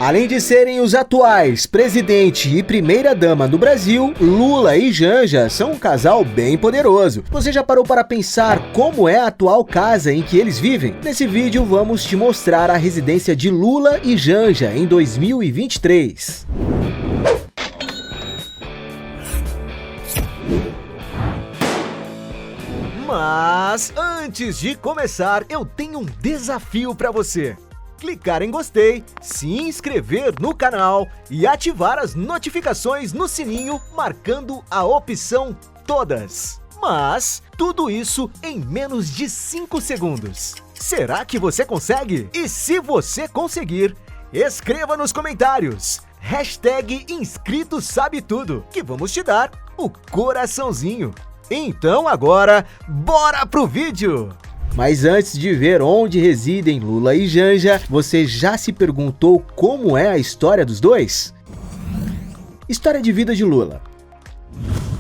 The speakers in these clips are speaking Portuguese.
Além de serem os atuais presidente e primeira-dama do Brasil, Lula e Janja são um casal bem poderoso. Você já parou para pensar como é a atual casa em que eles vivem? Nesse vídeo vamos te mostrar a residência de Lula e Janja em 2023. Mas antes de começar, eu tenho um desafio para você. Clicar em gostei, se inscrever no canal e ativar as notificações no sininho, marcando a opção todas. Mas tudo isso em menos de 5 segundos. Será que você consegue? E se você conseguir, escreva nos comentários #InscritoSabeTudo, que vamos te dar o coraçãozinho. Então agora, bora pro vídeo! Mas antes de ver onde residem Lula e Janja, você já se perguntou como é a história dos dois? História de vida de Lula.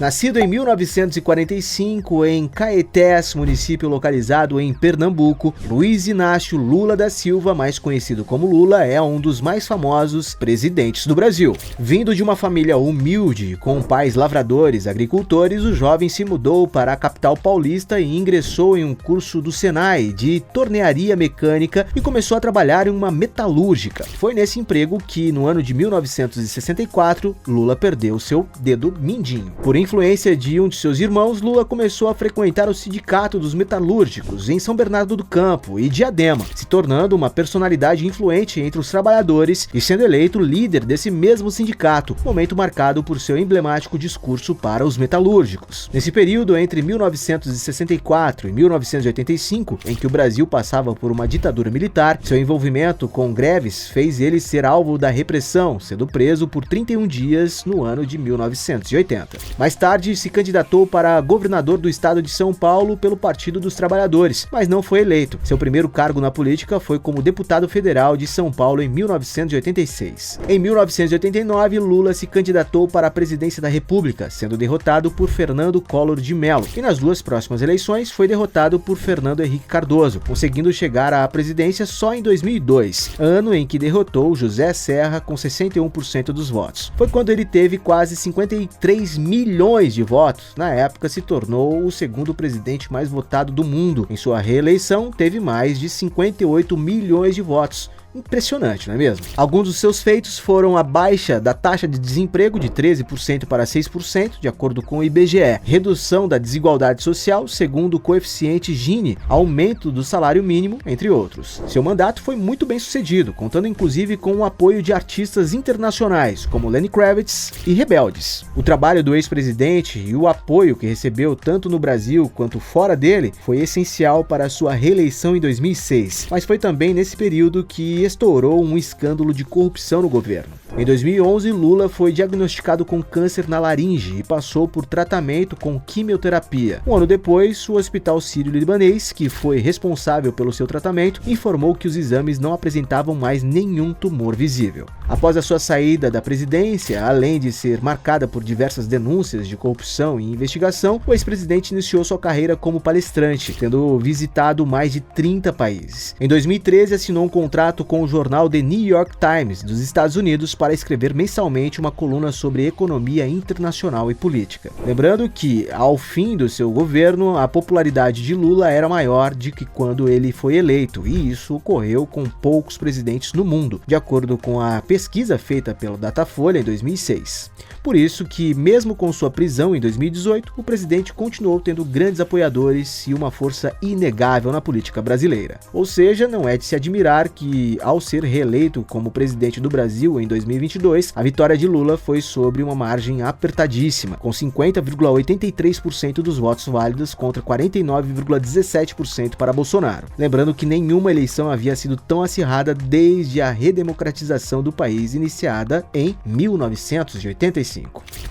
Nascido em 1945 em Caetés, município localizado em Pernambuco, Luiz Inácio Lula da Silva, mais conhecido como Lula, é um dos mais famosos presidentes do Brasil. Vindo de uma família humilde, com pais lavradores, agricultores, o jovem se mudou para a capital paulista e ingressou em um curso do Senai de tornearia mecânica e começou a trabalhar em uma metalúrgica. Foi nesse emprego que, no ano de 1964, Lula perdeu seu dedo mindinho. Por influência de um de seus irmãos, Lula começou a frequentar o Sindicato dos Metalúrgicos em São Bernardo do Campo e Diadema, se tornando uma personalidade influente entre os trabalhadores e sendo eleito líder desse mesmo sindicato, momento marcado por seu emblemático discurso para os metalúrgicos. Nesse período, entre 1964 e 1985, em que o Brasil passava por uma ditadura militar, seu envolvimento com greves fez ele ser alvo da repressão, sendo preso por 31 dias no ano de 1980. Mais tarde, se candidatou para governador do estado de São Paulo pelo Partido dos Trabalhadores, mas não foi eleito. Seu primeiro cargo na política foi como deputado federal de São Paulo em 1986. Em 1989, Lula se candidatou para a presidência da República, sendo derrotado por Fernando Collor de Mello, e nas duas próximas eleições foi derrotado por Fernando Henrique Cardoso, conseguindo chegar à presidência só em 2002, ano em que derrotou José Serra com 61% dos votos. Foi quando ele teve quase 53 milhões de votos. Na época, se tornou o segundo presidente mais votado do mundo. Em sua reeleição, teve mais de 58 milhões de votos. Impressionante, não é mesmo? Alguns dos seus feitos foram a baixa da taxa de desemprego de 13% para 6%, de acordo com o IBGE, redução da desigualdade social, segundo o coeficiente Gini, aumento do salário mínimo, entre outros. Seu mandato foi muito bem sucedido, contando inclusive com o apoio de artistas internacionais, como Lenny Kravitz e Rebeldes. O trabalho do ex-presidente e o apoio que recebeu tanto no Brasil quanto fora dele foi essencial para a sua reeleição em 2006, mas foi também nesse período que estourou um escândalo de corrupção no governo. Em 2011, Lula foi diagnosticado com câncer na laringe e passou por tratamento com quimioterapia. Um ano depois, o Hospital Sírio-Libanês, que foi responsável pelo seu tratamento, informou que os exames não apresentavam mais nenhum tumor visível. Após a sua saída da presidência, além de ser marcada por diversas denúncias de corrupção e investigação, o ex-presidente iniciou sua carreira como palestrante, tendo visitado mais de 30 países. Em 2013, assinou um contrato com o jornal The New York Times dos Estados Unidos para escrever mensalmente uma coluna sobre economia internacional e política. Lembrando que, ao fim do seu governo, a popularidade de Lula era maior do que quando ele foi eleito, e isso ocorreu com poucos presidentes no mundo, de acordo com a pesquisa feita pelo Datafolha em 2006. Por isso que, mesmo com sua prisão em 2018, o presidente continuou tendo grandes apoiadores e uma força inegável na política brasileira. Ou seja, não é de se admirar que, ao ser reeleito como presidente do Brasil em 2022, a vitória de Lula foi sobre uma margem apertadíssima, com 50,83% dos votos válidos contra 49,17% para Bolsonaro. Lembrando que nenhuma eleição havia sido tão acirrada desde a redemocratização do país iniciada em 1985.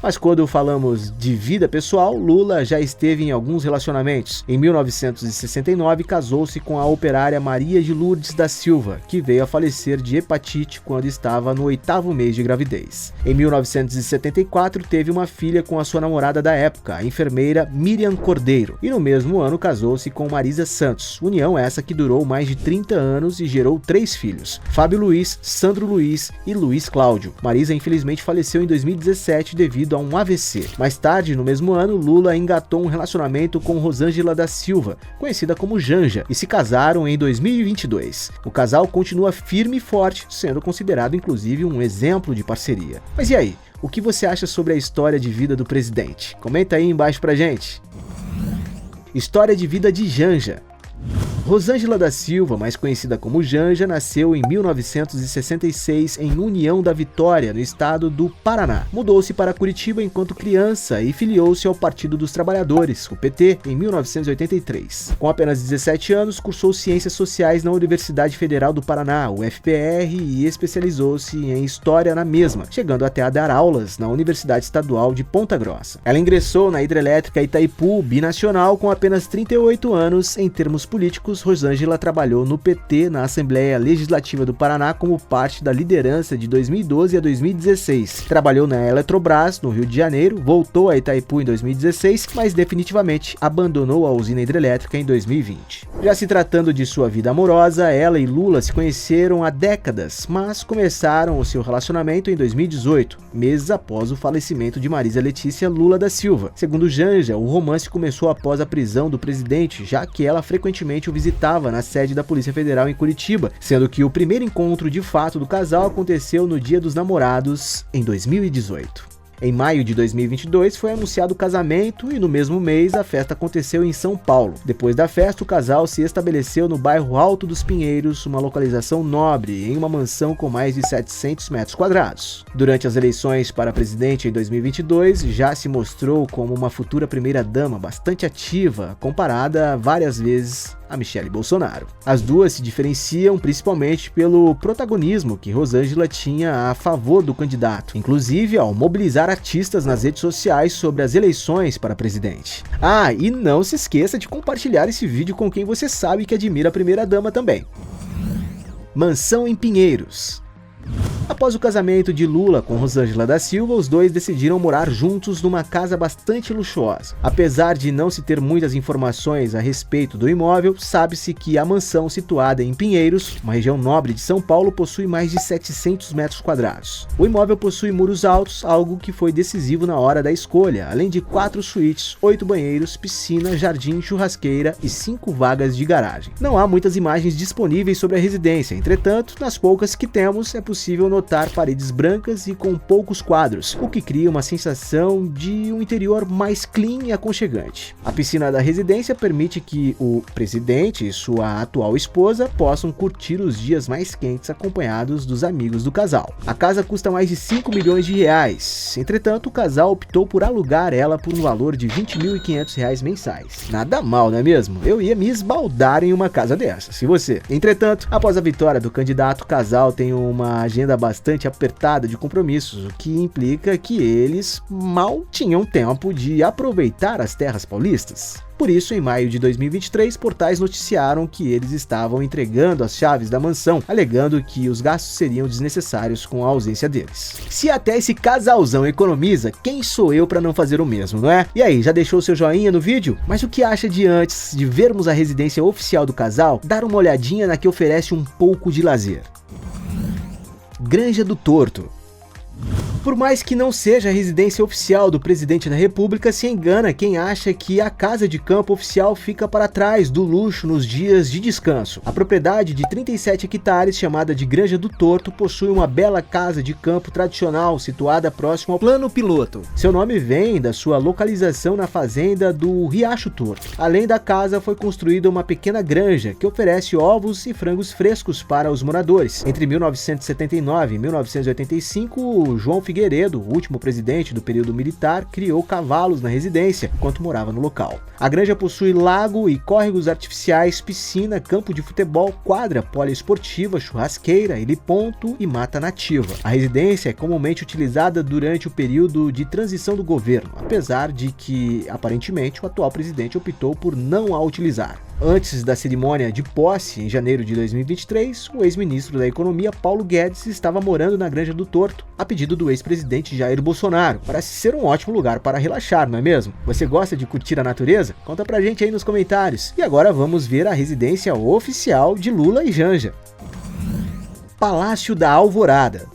Mas quando falamos de vida pessoal, Lula já esteve em alguns relacionamentos. Em 1969, casou-se com a operária Maria de Lourdes da Silva, que veio a falecer de hepatite quando estava no 8º 8º mês de gravidez. Em 1974, teve uma filha com a sua namorada da época, a enfermeira Miriam Cordeiro, e no mesmo ano casou-se com Marisa Santos, união essa que durou mais de 30 anos e gerou 3 filhos, Fábio Luiz, Sandro Luiz e Luiz Cláudio. Marisa infelizmente faleceu em 2017 devido a um AVC. Mais tarde, no mesmo ano, Lula engatou um relacionamento com Rosângela da Silva, conhecida como Janja, e se casaram em 2022. O casal continua firme e forte, sendo considerado inclusive um exemplo de parceria. Mas e aí? O que você acha sobre a história de vida do presidente? Comenta aí embaixo pra gente. História de vida de Janja. Rosângela da Silva, mais conhecida como Janja, nasceu em 1966 em União da Vitória, no estado do Paraná. Mudou-se para Curitiba enquanto criança e filiou-se ao Partido dos Trabalhadores, o PT, em 1983. Com apenas 17 anos, cursou Ciências Sociais na Universidade Federal do Paraná, UFPR, e especializou-se em História na mesma, chegando até a dar aulas na Universidade Estadual de Ponta Grossa. Ela ingressou na Hidrelétrica Itaipu Binacional com apenas 38 anos. Em termos políticos, Rosângela trabalhou no PT na Assembleia Legislativa do Paraná como parte da liderança de 2012 a 2016. Trabalhou na Eletrobras, no Rio de Janeiro, voltou a Itaipu em 2016, mas definitivamente abandonou a usina hidrelétrica em 2020. Já se tratando de sua vida amorosa, ela e Lula se conheceram há décadas, mas começaram o seu relacionamento em 2018, meses após o falecimento de Marisa Letícia Lula da Silva. Segundo Janja, o romance começou após a prisão do presidente, já que ela frequentemente o visitava na sede da Polícia Federal em Curitiba, sendo que o primeiro encontro de fato do casal aconteceu no Dia dos Namorados, em 2018. Em maio de 2022 foi anunciado o casamento e no mesmo mês a festa aconteceu em São Paulo. Depois da festa, o casal se estabeleceu no bairro Alto dos Pinheiros, uma localização nobre, em uma mansão com mais de 700 metros quadrados. Durante as eleições para presidente em 2022, já se mostrou como uma futura primeira-dama bastante ativa, comparada várias vezes a Michele Bolsonaro. As duas se diferenciam principalmente pelo protagonismo que Rosângela tinha a favor do candidato, inclusive ao mobilizar artistas nas redes sociais sobre as eleições para presidente. Ah, e não se esqueça de compartilhar esse vídeo com quem você sabe que admira a primeira-dama também. Mansão em Pinheiros. Após o casamento de Lula com Rosângela da Silva, os dois decidiram morar juntos numa casa bastante luxuosa. Apesar de não se ter muitas informações a respeito do imóvel, sabe-se que a mansão situada em Pinheiros, uma região nobre de São Paulo, possui mais de 700 metros quadrados. O imóvel possui muros altos, algo que foi decisivo na hora da escolha, além de 4 suítes, 8 banheiros, piscina, jardim, churrasqueira e 5 vagas de garagem. Não há muitas imagens disponíveis sobre a residência, entretanto, nas poucas que temos, é possível notar paredes brancas e com poucos quadros, o que cria uma sensação de um interior mais clean e aconchegante. A piscina da residência permite que o presidente e sua atual esposa possam curtir os dias mais quentes acompanhados dos amigos do casal. A casa custa mais de 5 milhões de reais, entretanto o casal optou por alugar ela por um valor de R$ 20.500 mensais. Nada mal, não é mesmo? Eu ia me esbaldar em uma casa dessas, e você? Entretanto, após a vitória do candidato, o casal tem uma agenda bastante apertada de compromissos, o que implica que eles mal tinham tempo de aproveitar as terras paulistas. Por isso, em maio de 2023, portais noticiaram que eles estavam entregando as chaves da mansão, alegando que os gastos seriam desnecessários com a ausência deles. Se até esse casalzão economiza, quem sou eu para não fazer o mesmo, não é? E aí, já deixou seu joinha no vídeo? Mas o que acha de antes de vermos a residência oficial do casal, dar uma olhadinha na que oferece um pouco de lazer? Granja do Torto. Por mais que não seja a residência oficial do presidente da República, se engana quem acha que a casa de campo oficial fica para trás do luxo nos dias de descanso. A propriedade de 37 hectares, chamada de Granja do Torto, possui uma bela casa de campo tradicional situada próximo ao Plano Piloto. Seu nome vem da sua localização na fazenda do Riacho Torto. Além da casa, foi construída uma pequena granja que oferece ovos e frangos frescos para os moradores. Entre 1979 e 1985, João Figueiredo, o último presidente do período militar, criou cavalos na residência enquanto morava no local. A granja possui lago e córregos artificiais, piscina, campo de futebol, quadra poliesportiva, churrasqueira, heliponto e mata nativa. A residência é comumente utilizada durante o período de transição do governo, apesar de que, aparentemente, o atual presidente optou por não a utilizar. Antes da cerimônia de posse, em janeiro de 2023, o ex-ministro da Economia, Paulo Guedes, estava morando na Granja do Torto, a pedido do ex-presidente Jair Bolsonaro. Parece ser um ótimo lugar para relaxar, não é mesmo? Você gosta de curtir a natureza? Conta pra gente aí nos comentários. E agora vamos ver a residência oficial de Lula e Janja. Palácio da Alvorada.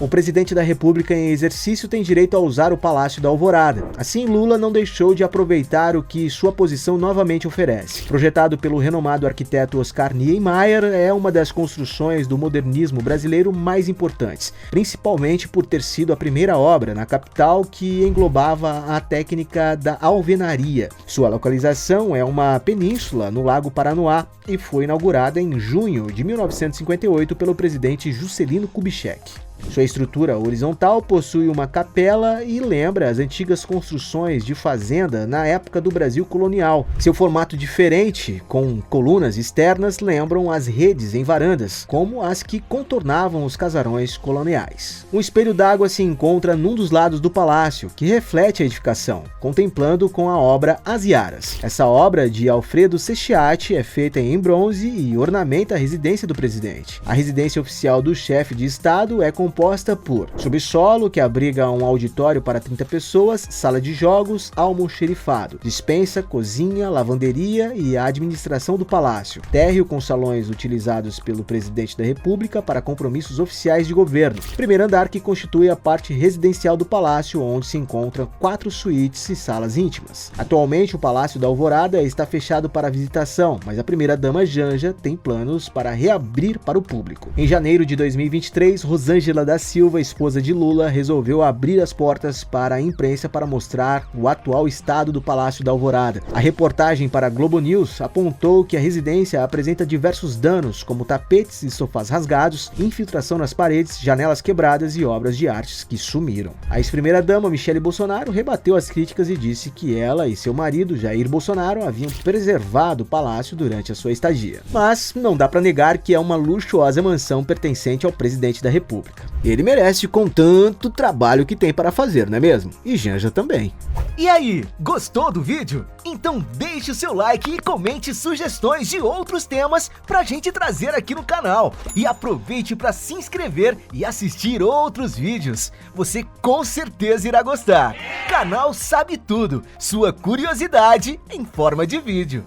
O presidente da República em exercício tem direito a usar o Palácio da Alvorada. Assim, Lula não deixou de aproveitar o que sua posição novamente oferece. Projetado pelo renomado arquiteto Oscar Niemeyer, é uma das construções do modernismo brasileiro mais importantes, principalmente por ter sido a primeira obra na capital que englobava a técnica da alvenaria. Sua localização é uma península no Lago Paranoá e foi inaugurada em junho de 1958 pelo presidente Juscelino Kubitschek. Sua estrutura horizontal possui uma capela e lembra as antigas construções de fazenda na época do Brasil colonial. Seu formato diferente, com colunas externas, lembram as redes em varandas, como as que contornavam os casarões coloniais. Um espelho d'água se encontra num dos lados do palácio, que reflete a edificação, contemplando com a obra As Iaras. Essa obra de Alfredo Seciati é feita em bronze e ornamenta a residência do presidente. A residência oficial do chefe de Estado é composta por subsolo, que abriga um auditório para 30 pessoas, sala de jogos, almoxerifado, despensa, cozinha, lavanderia e a administração do palácio, térreo com salões utilizados pelo presidente da República para compromissos oficiais de governo, primeiro andar que constitui a parte residencial do palácio, onde se encontram 4 suítes e salas íntimas. Atualmente, o Palácio da Alvorada está fechado para visitação, mas a primeira-dama Janja tem planos para reabrir para o público. Em janeiro de 2023, Rosângela da Silva, esposa de Lula, resolveu abrir as portas para a imprensa para mostrar o atual estado do Palácio da Alvorada. A reportagem para a Globo News apontou que a residência apresenta diversos danos, como tapetes e sofás rasgados, infiltração nas paredes, janelas quebradas e obras de artes que sumiram. A ex-primeira-dama Michele Bolsonaro rebateu as críticas e disse que ela e seu marido, Jair Bolsonaro, haviam preservado o palácio durante a sua estadia. Mas não dá para negar que é uma luxuosa mansão pertencente ao presidente da República. Ele merece com tanto trabalho que tem para fazer, não é mesmo? E Janja também. E aí, gostou do vídeo? Então deixe o seu like e comente sugestões de outros temas pra gente trazer aqui no canal. E aproveite para se inscrever e assistir outros vídeos. Você com certeza irá gostar. Canal Sabe Tudo, sua curiosidade em forma de vídeo.